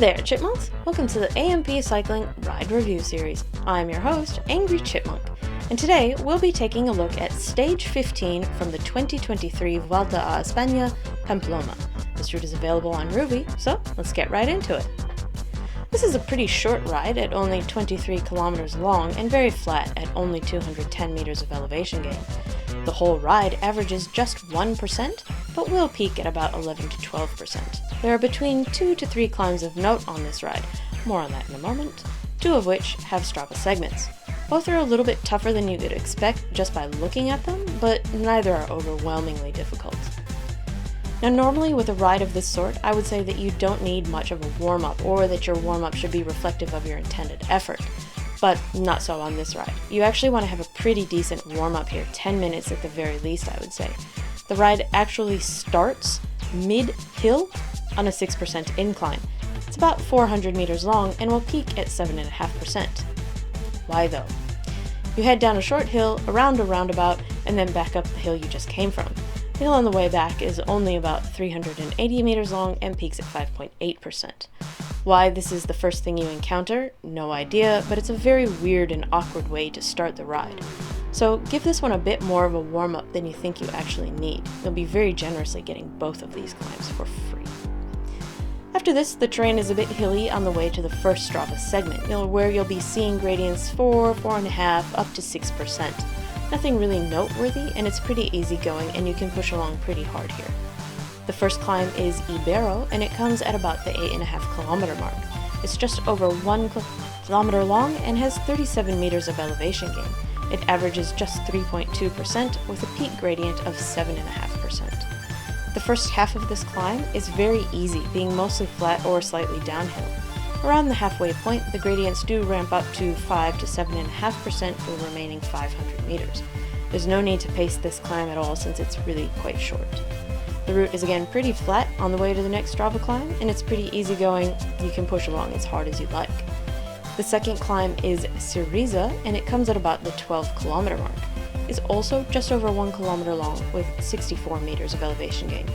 there, Chipmunks! Welcome to the AMP Cycling Ride Review Series. I'm your host, Angry Chipmunk, and today we'll be taking a look at Stage 15 from the 2023 Vuelta a España, Pamplona. This route is available on Rouvy, so let's get right into it. This is a pretty short ride at only 23 kilometers long and very flat at only 210 meters of elevation gain. The whole ride averages just 1%, but will peak at about 11 to 12%. There are between 2 to 3 climbs of note on this ride, more on that in a moment, 2 of which have Strava segments. Both are a little bit tougher than you could expect just by looking at them, but neither are overwhelmingly difficult. Now normally with a ride of this sort, I would say that you don't need much of a warm-up, or that your warm-up should be reflective of your intended effort. But not so on this ride. You actually want to have a pretty decent warm-up here, 10 minutes at the very least, I would say. The ride actually starts mid-hill on a 6% incline. It's about 400 meters long and will peak at 7.5%. Why though? You head down a short hill, around a roundabout, and then back up the hill you just came from. The hill on the way back is only about 380 meters long and peaks at 5.8%. Why this is the first thing you encounter, no idea, but it's a very weird and awkward way to start the ride. So give this one a bit more of a warm-up than you think you actually need. You'll be very generously getting both of these climbs for free. After this, the terrain is a bit hilly on the way to the first Strava segment, where you'll be seeing gradients 4, 4.5, up to 6%. Nothing really noteworthy, and it's pretty easy going, and you can push along pretty hard here. The first climb is Ibero, and it comes at about the 8.5 kilometer mark. It's just over 1 kilometer long and has 37 meters of elevation gain. It averages just 3.2% with a peak gradient of 7.5%. The first half of this climb is very easy, being mostly flat or slightly downhill. Around the halfway point, the gradients do ramp up to 5 to 7.5% for the remaining 500 meters. There's no need to pace this climb at all since it's really quite short. The route is again pretty flat on the way to the next Strava climb, and it's pretty easy going. You can push along as hard as you like. The second climb is Siriza, and it comes at about the 12 kilometer mark. It's also just over 1 kilometer long with 64 meters of elevation gain.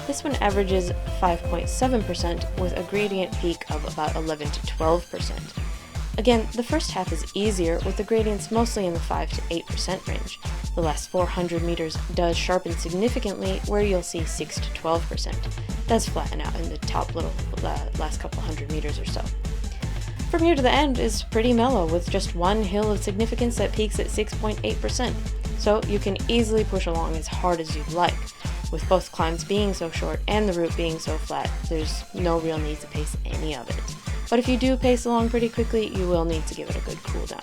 This one averages 5.7% with a gradient peak of about 11 to 12%. Again, the first half is easier with the gradients mostly in the 5 to 8% range. The last 400 meters does sharpen significantly where you'll see 6 to 12%. It does flatten out in the top last couple hundred meters or so. From here to the end is pretty mellow with just one hill of significance that peaks at 6.8%. So you can easily push along as hard as you'd like. With both climbs being so short and the route being so flat, there's no real need to pace any of it. But if you do pace along pretty quickly, you will need to give it a good cool down.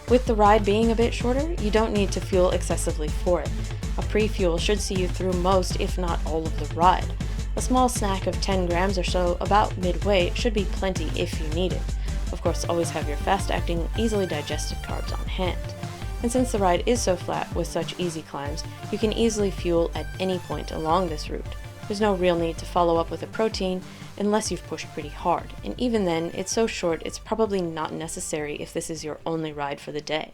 With the ride being a bit shorter, you don't need to fuel excessively for it. A pre-fuel should see you through most, if not all of the ride. A small snack of 10 grams or so about midway should be plenty if you need it. Of course, always have your fast-acting, easily digested carbs on hand. And since the ride is so flat with such easy climbs, you can easily fuel at any point along this route. There's no real need to follow up with a protein unless you've pushed pretty hard, and even then, it's so short it's probably not necessary if this is your only ride for the day.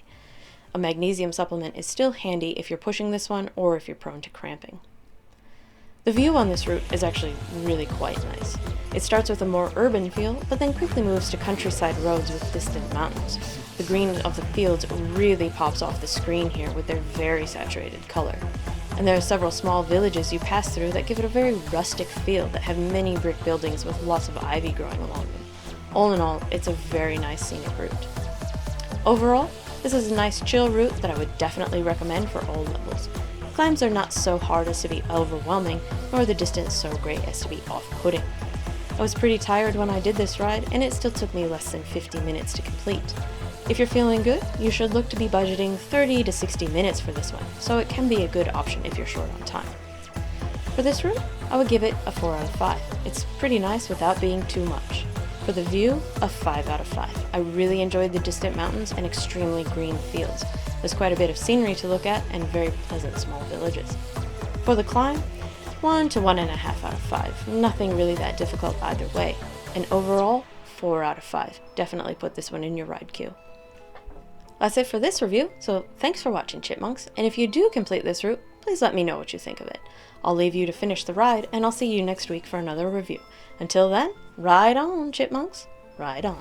A magnesium supplement is still handy if you're pushing this one or if you're prone to cramping. The view on this route is actually really quite nice. It starts with a more urban feel, but then quickly moves to countryside roads with distant mountains. The green of the fields really pops off the screen here with their very saturated color. And there are several small villages you pass through that give it a very rustic feel that have many brick buildings with lots of ivy growing along them. All in all, it's a very nice scenic route. Overall, this is a nice chill route that I would definitely recommend for all levels. Climbs are not so hard as to be overwhelming, nor the distance so great as to be off-putting. I was pretty tired when I did this ride, and it still took me less than 50 minutes to complete. If you're feeling good, you should look to be budgeting 30 to 60 minutes for this one, so it can be a good option if you're short on time. For this route, I would give it a 4 out of 5. It's pretty nice without being too much. For the view, a 5 out of 5. I really enjoyed the distant mountains and extremely green fields. There's quite a bit of scenery to look at and very pleasant small villages. For the climb, 1 to 1.5 out of 5. Nothing really that difficult either way. And overall, 4 out of 5. Definitely put this one in your ride queue. That's it for this review, so thanks for watching, Chipmunks, and if you do complete this route, Please let me know what you think of it. I'll leave you to finish the ride, and I'll see you next week for another review. Until then, ride on, chipmunks, ride on.